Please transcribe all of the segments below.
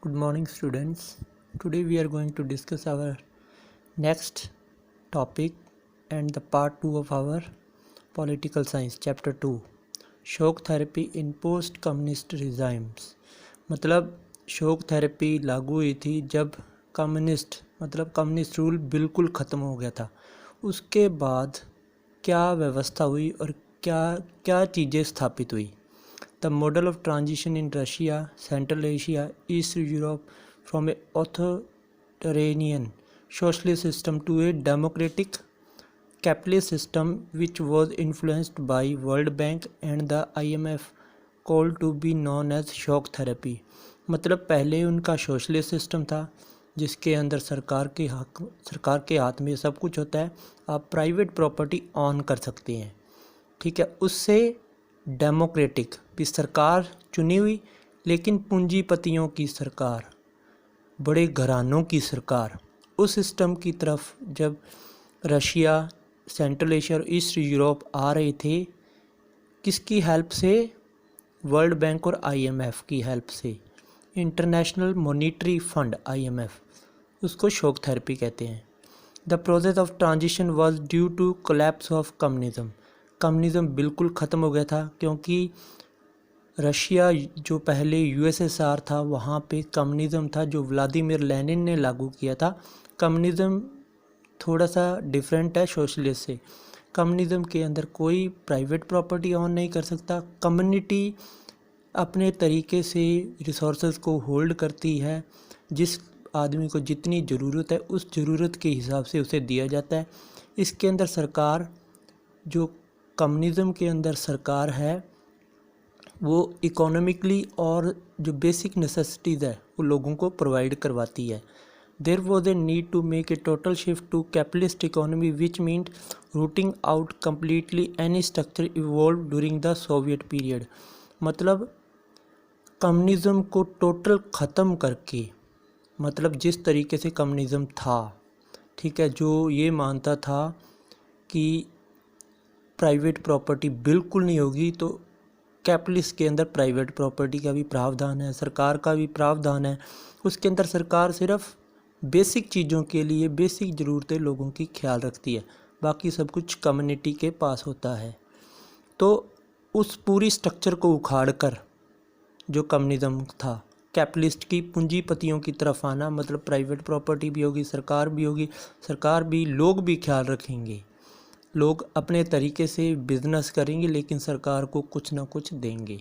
Good morning, students. Today we are going to discuss our next topic and the part 2 of our political science chapter 2 शोक therapy इन post communist regimes. मतलब शोक therapy लागू हुई थी जब communist rule बिल्कुल ख़त्म हो गया था। उसके बाद क्या व्यवस्था हुई और क्या क्या चीज़ें स्थापित हुई। The model of transition in Russia, Central Asia, East Europe from a authoritarian socialist system to a democratic capitalist system which was influenced by World Bank and the IMF called to be known as shock therapy। मतलब पहले उनका socialist system था जिसके अंदर सरकार के हाथ में सब कुछ होता है, आप प्राइवेट प्रॉपर्टी ऑन कर सकते हैं, ठीक है। उससे डेमोक्रेटिक भी सरकार चुनी हुई, लेकिन पूंजीपतियों की सरकार, बड़े घरानों की सरकार, उस सिस्टम की तरफ जब रशिया, सेंट्रल एशिया और ईस्ट यूरोप आ रहे थे, किसकी हेल्प से? वर्ल्ड बैंक और आईएमएफ की हेल्प से। इंटरनेशनल मॉनिटरी फंड आईएमएफ, उसको शॉक थेरेपी कहते हैं। The process of transition was due to collapse of communism. Communism बिल्कुल ख़त्म हो गया था क्योंकि रशिया जो पहले यूएसएसआर था वहाँ पे कम्युनिज्म था जो व्लादिमीर लेनिन ने लागू किया था। कम्युनिज्म थोड़ा सा डिफरेंट है सोशलिस्ट से। कम्युनिज्म के अंदर कोई प्राइवेट प्रॉपर्टी ऑन नहीं कर सकता, कम्युनिटी अपने तरीके से रिसोर्सेज को होल्ड करती है, जिस आदमी को जितनी ज़रूरत है उस ज़रूरत के हिसाब से उसे दिया जाता है। इसके अंदर सरकार, जो कम्युनिज्म के अंदर सरकार है, वो इकोनॉमिकली और जो बेसिक नेसेसिटीज़ है वो लोगों को प्रोवाइड करवाती है। There was a need to make a total shift to capitalist economy which meant rooting out completely any structure evolve during the Soviet period. मतलब कम्युनिज्म को टोटल ख़त्म करके, मतलब जिस तरीके से कम्युनिज्म था, ठीक है, जो ये मानता था कि प्राइवेट प्रॉपर्टी बिल्कुल नहीं होगी, तो कैपिटलिस्ट के अंदर प्राइवेट प्रॉपर्टी का भी प्रावधान है, सरकार का भी प्रावधान है। उसके अंदर सरकार सिर्फ बेसिक चीज़ों के लिए, बेसिक ज़रूरतें लोगों की ख्याल रखती है, बाकी सब कुछ कम्युनिटी के पास होता है। तो उस पूरी स्ट्रक्चर को उखाड़ कर जो कम्युनिज्म था, कैपिटलिस्ट की पूंजीपतियों की तरफ आना, मतलब प्राइवेट प्रॉपर्टी भी होगी, सरकार भी होगी, सरकार भी, लोग भी ख्याल रखेंगे, लोग अपने तरीके से बिजनेस करेंगे लेकिन सरकार को कुछ ना कुछ देंगे।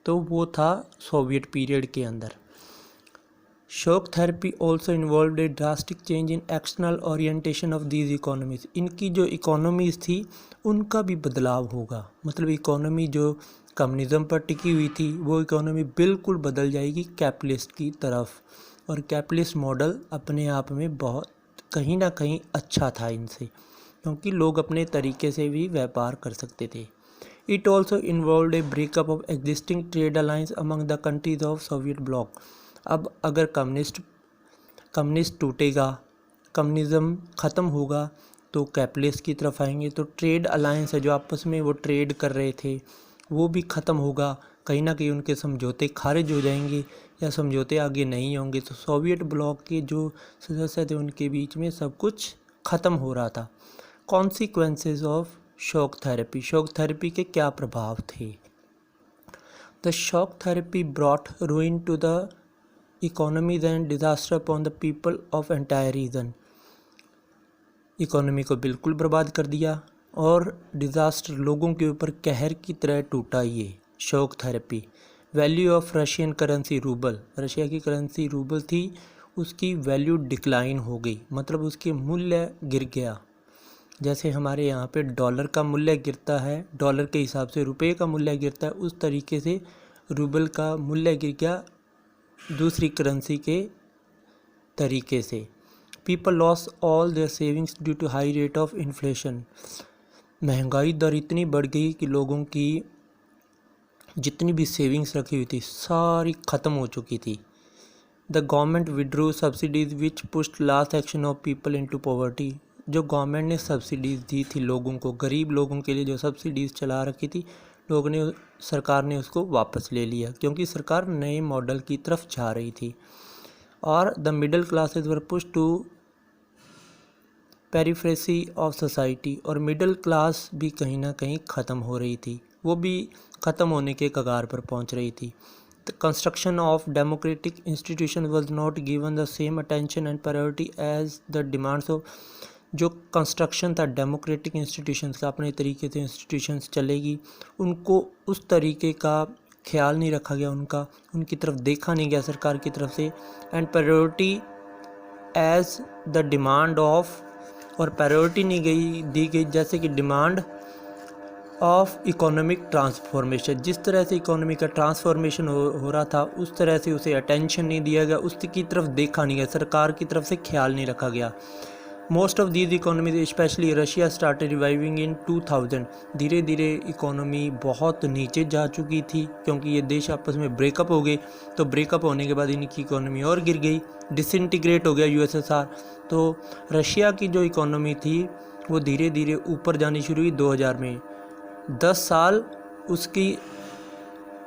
तो वो था सोवियत पीरियड के अंदर। Shock therapy also involved A drastic change in external orientation of these economies. इनकी जो इकोनॉमीज़ थी उनका भी बदलाव होगा। मतलब इकोनॉमी जो कम्युनिज्म पर टिकी हुई थी वो इकोनॉमी बिल्कुल बदल जाएगी कैपिटलिस्ट की तरफ, और कैपिटलिस्ट मॉडल अपने आप में बहुत कहीं ना कहीं अच्छा था इनसे, क्योंकि लोग अपने तरीके से भी व्यापार कर सकते थे। It also involved A breakup of existing trade alliance among the countries of Soviet block. अब अगर कम्युनिस्ट टूटेगा, कम्युनिज्म ख़त्म होगा, तो कैपिटलिस्ट की तरफ आएंगे, तो ट्रेड अलायंस है जो आपस में वो ट्रेड कर रहे थे वो भी ख़त्म होगा। कहीं ना कहीं उनके समझौते खारिज हो जाएंगे या समझौते आगे नहीं होंगे। तो सोवियत ब्लॉक के जो सदस्य थे उनके बीच में सब कुछ ख़त्म हो रहा था। Consequences of shock therapy. Shock therapy के क्या प्रभाव थे? The shock therapy brought ruin to the economies and disaster upon the people of entire region. Economy को बिल्कुल बर्बाद कर दिया और डिज़ास्टर, लोगों के ऊपर कहर की तरह टूटा ये shock therapy. Value of Russian currency rouble. Russia की करेंसी रूबल थी, उसकी वैल्यू डिक्लाइन हो गई, मतलब उसके मूल्य गिर गया। जैसे हमारे यहाँ पे डॉलर का मूल्य गिरता है, डॉलर के हिसाब से रुपए का मूल्य गिरता है, उस तरीके से रूबल का मूल्य गिर गया दूसरी करेंसी के तरीके से। People lost all their savings due to high rate of inflation. महंगाई दर इतनी बढ़ गई कि लोगों की जितनी भी सेविंग्स रखी हुई थी सारी ख़त्म हो चुकी थी। The government withdrew subsidies which pushed last action of people into poverty. जो गवर्नमेंट ने सब्सिडीज़ दी थी लोगों को, गरीब लोगों के लिए जो सब्सिडीज़ चला रखी थी, सरकार ने उसको वापस ले लिया क्योंकि सरकार नए मॉडल की तरफ जा रही थी। और the middle classes were push to periphery of society, और मिडिल क्लास भी कहीं ना कहीं ख़त्म हो रही थी, वो भी ख़त्म होने के कगार पर पहुंच रही थी। The construction of democratic institution was not given the same attention and priority as the demands of, जो कंस्ट्रक्शन था डेमोक्रेटिक इंस्टीट्यूशंस का, अपने तरीके से इंस्टीट्यूशंस चलेगी, उनको उस तरीके का ख्याल नहीं रखा गया, उनकी तरफ देखा नहीं गया सरकार की तरफ से, and priority as the demand of, और प्रायोरिटी नहीं दी गई जैसे कि डिमांड ऑफ इकोनॉमिक ट्रांसफॉर्मेशन, जिस तरह से इकोनॉमी का ट्रांसफॉर्मेशन हो रहा था उस तरह से उसे अटेंशन नहीं दिया गया, उसकी तरफ देखा नहीं गया, सरकार की तरफ से ख्याल नहीं रखा गया। Most of these economies specially Russia started reviving in 2000, धीरे धीरे इकोनॉमी बहुत नीचे जा चुकी थी क्योंकि ये देश आपस में ब्रेकअप हो गए, तो ब्रेकअप होने के बाद इनकी इकोनॉमी और गिर गई, डिसइंटीग्रेट हो गया यूएसएसआर। तो रशिया की जो इकोनॉमी थी वो धीरे धीरे ऊपर जानी शुरू हुई 2000 में। 10 साल उसकी,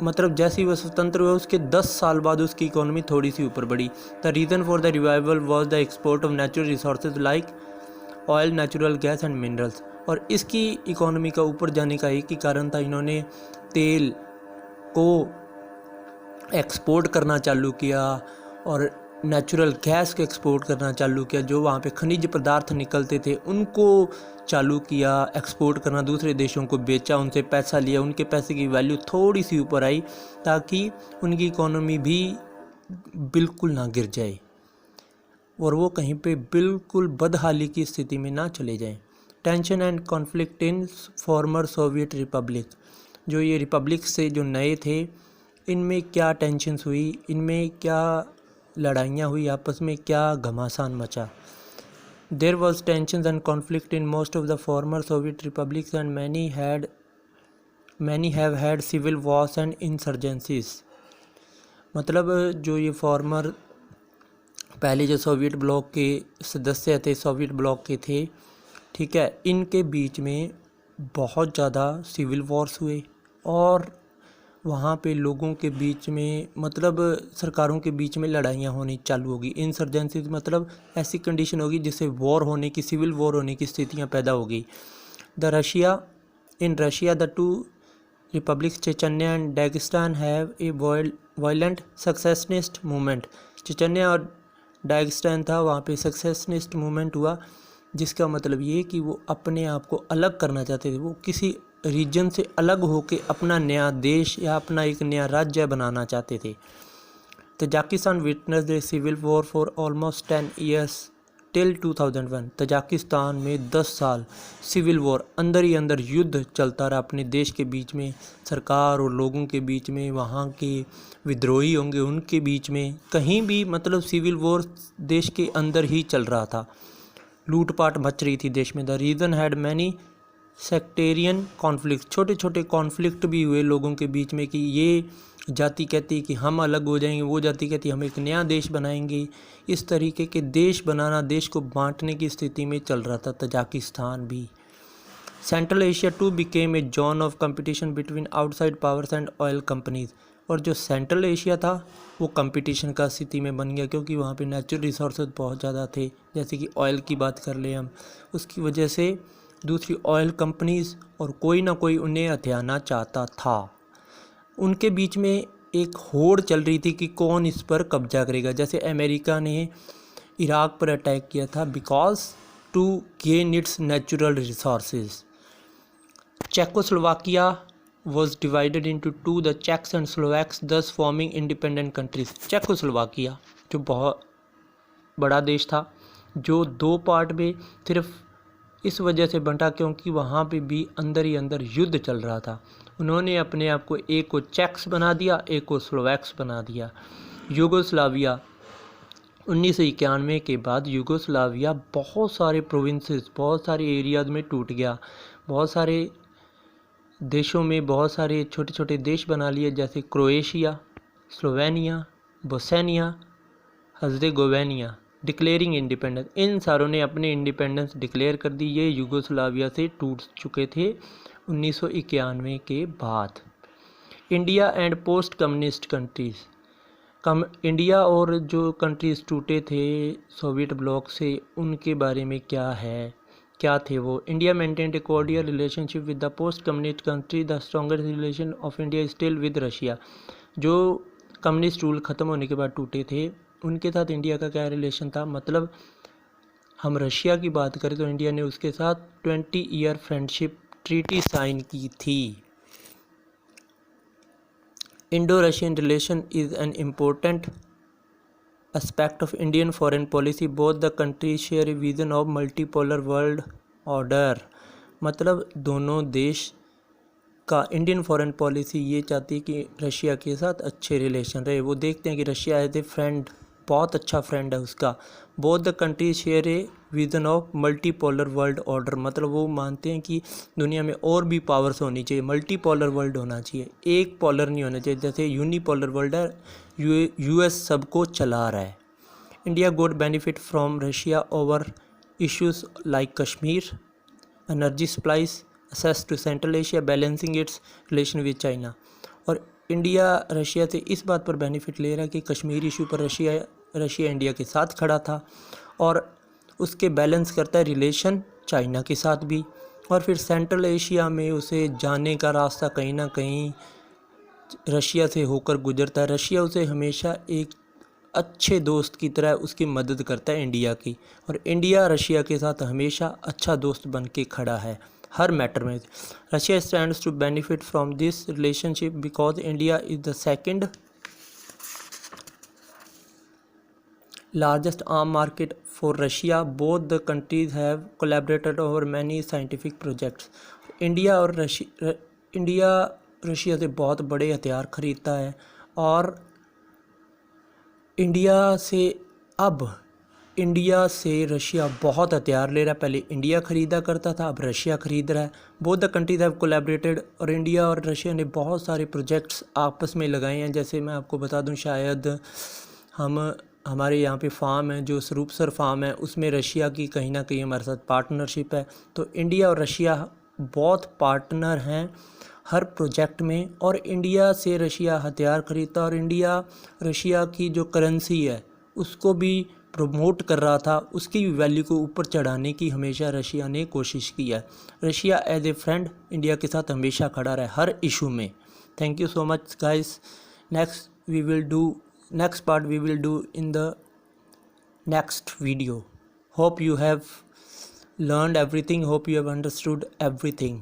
मतलब जैसे ही वह स्वतंत्र हुआ उसके 10 साल बाद उसकी इकोनॉमी थोड़ी सी ऊपर बढ़ी। The reason for the revival was the export of natural resources like oil, natural gas and minerals, और इसकी इकोनॉमी का ऊपर जाने का एक ही कारण था, इन्होंने तेल को एक्सपोर्ट करना चालू किया और नेचुरल गैस को एक्सपोर्ट करना चालू किया, जो वहाँ पे खनिज पदार्थ निकलते थे उनको चालू किया एक्सपोर्ट करना, दूसरे देशों को बेचा, उनसे पैसा लिया, उनके पैसे की वैल्यू थोड़ी सी ऊपर आई ताकि उनकी इकोनॉमी भी बिल्कुल ना गिर जाए और वो कहीं पे बिल्कुल बदहाली की स्थिति में ना चले जाएं। Tension and conflict in former Soviet Republic, जो ये रिपब्लिक से जो नए थे इनमें क्या टेंशन्स हुई, इनमें क्या लड़ाइयाँ हुई, आपस में क्या घमासान मचा। There was tensions and conflict in most of the former Soviet republics and many have had civil wars and insurgencies। मतलब जो ये फॉर्मर पहले जो सोवियत ब्लॉक के सदस्य थे, सोवियत ब्लॉक के थे, ठीक है, इनके बीच में बहुत ज़्यादा सिविल वॉर्स हुए और वहाँ पे लोगों के बीच में, मतलब सरकारों के बीच में लड़ाइयाँ होनी चालू होगी। इंसर्जेंसी मतलब ऐसी कंडीशन होगी जिससे वॉर होने की, सिविल वॉर होने की स्थितियाँ पैदा होगी। In Russia the two republics Chechnya and Dagestan have a violent secessionist movement. Chechnya और डागिस्तान था, वहाँ पे सक्सेसनिस्ट मूवमेंट हुआ, जिसका मतलब ये कि वो अपने आप को अलग करना चाहते थे, वो किसी रीजन से अलग होके अपना नया देश या अपना एक नया राज्य बनाना चाहते थे। Tajikistan witnessed a civil war for almost 10 years till 2001। Tajikistan में 10 साल सिविल वॉर, अंदर ही अंदर युद्ध चलता रहा अपने देश के बीच में, सरकार और लोगों के बीच में, वहाँ के विद्रोही होंगे उनके बीच में, कहीं भी मतलब सिविल वॉर देश के अंदर ही चल रहा था, लूटपाट मच रही थी देश में। The region had many sectarian conflict, छोटे छोटे कॉन्फ्लिक्ट भी हुए लोगों के बीच में कि ये जाति कहती कि हम अलग हो जाएंगे, वो जाति कहती हम एक नया देश बनाएंगे। इस तरीके के देश बनाना, देश को बांटने की स्थिति में चल रहा था तजाकिस्तान भी। Central Asia to became a zone of competition between outside powers and oil companies, और जो सेंट्रल एशिया था वो कंपटीशन का स्थिति में बन गया क्योंकि वहाँ पे नेचुरल रिसोर्सेज बहुत ज़्यादा थे, जैसे कि ऑयल की बात कर ले हम, उसकी वजह से दूसरी ऑयल कंपनीज और कोई ना कोई उन्हें हथियाना चाहता था। उनके बीच में एक होड़ चल रही थी कि कौन इस पर कब्जा करेगा। जैसे अमेरिका ने इराक पर अटैक किया था because to gain its natural resources. Czechoslovakia was divided into two, the Czechs and Slovaks, thus forming independent countries। Czechoslovakia जो बहुत बड़ा देश था, जो दो पार्ट में सिर्फ इस वजह से बंटा क्योंकि वहाँ पे भी अंदर ही अंदर युद्ध चल रहा था। उन्होंने अपने आप को एक को चेक्स बना दिया, एक को स्लोवैक्स बना दिया। यूगोस्लाविया 1991 के बाद यूगोस्लाविया बहुत सारे प्रोविंसेस, बहुत सारे एरियाज में टूट गया, बहुत सारे देशों में बहुत सारे छोटे छोटे देश बना लिए, जैसे Croatia, Slovenia, Bosnia, Herzegovina, declaring independence. इन सारों ने अपने इंडिपेंडेंस डिक्लेयर कर दी। ये यूगोस्लाविया से टूट चुके थे 1991 के बाद। India and post communist countries, India और जो कंट्रीज़ टूटे थे सोवियत ब्लॉक से, उनके बारे में क्या थे वो। India maintained A cordial relationship with the post communist country. The strongest relation of India still with Russia. जो कम्युनिस्ट रूल ख़त्म होने के बाद टूटे थे, उनके साथ इंडिया का क्या रिलेशन था। मतलब हम रशिया की बात करें तो इंडिया ने उसके साथ 20 ईयर फ्रेंडशिप ट्रीटी साइन की थी। Indo-Russian relation is an important aspect of Indian foreign policy. Both the countries share a vision of multipolar world order. मतलब दोनों देश का इंडियन फॉरेन पॉलिसी ये चाहती है कि रशिया के साथ अच्छे रिलेशन रहे। वो देखते हैं कि रशिया एज ए फ्रेंड, बहुत अच्छा फ्रेंड है उसका। Both the countries share a vision of multipolar world order. मतलब वो मानते हैं कि दुनिया में और भी पावर्स होनी चाहिए, मल्टीपोलर वर्ल्ड होना चाहिए, एक पोलर नहीं होना चाहिए। जैसे यूनिपोलर वर्ल्ड है, यूएस सबको चला रहा है। India got benefit from Russia over issues like Kashmir, energy supplies, access to central Asia, balancing its relation with China. और इंडिया रशिया से इस बात पर बेनिफिट ले रहा है कि कश्मीर इशू पर रशिया इंडिया के साथ खड़ा था और उसके बैलेंस करता है रिलेशन चाइना के साथ भी। और फिर सेंट्रल एशिया में उसे जाने का रास्ता कहीं ना कहीं रशिया से होकर गुजरता है। रशिया उसे हमेशा एक अच्छे दोस्त की तरह उसकी मदद करता है इंडिया की, और इंडिया रशिया के साथ हमेशा अच्छा दोस्त बन के खड़ा है हर मैटर में। Russia stands to benefit from this relationship because India is the second largest arm market for Russia. Both the countries have collaborated over many scientific projects. India Russia से बहुत बड़े हथियार खरीदता है और इंडिया से रशिया बहुत हथियार ले रहा है। पहले इंडिया ख़रीदा करता था, अब रशिया ख़रीद रहा है। Both the countries have collaborated, और इंडिया और रशिया ने बहुत सारे प्रोजेक्ट्स आपस में लगाए हैं। जैसे मैं आपको बता दूं, शायद हमारे यहाँ पे फार्म है जो सरूपसर फार्म है, उसमें रशिया की कहीं ना कहीं हमारे साथ पार्टनरशिप है। तो इंडिया और रशिया बहुत पार्टनर हैं हर प्रोजेक्ट में, और इंडिया से रशिया हथियार खरीदता, और इंडिया रशिया की जो करेंसी है उसको भी प्रमोट कर रहा था, उसकी वैल्यू को ऊपर चढ़ाने की हमेशा रशिया ने कोशिश की है। Russia as a friend India के साथ हमेशा खड़ा रहा है हर इशू में। Thank you so much guys. Next part we will do in the next video. Hope you have learned everything, hope you have understood everything.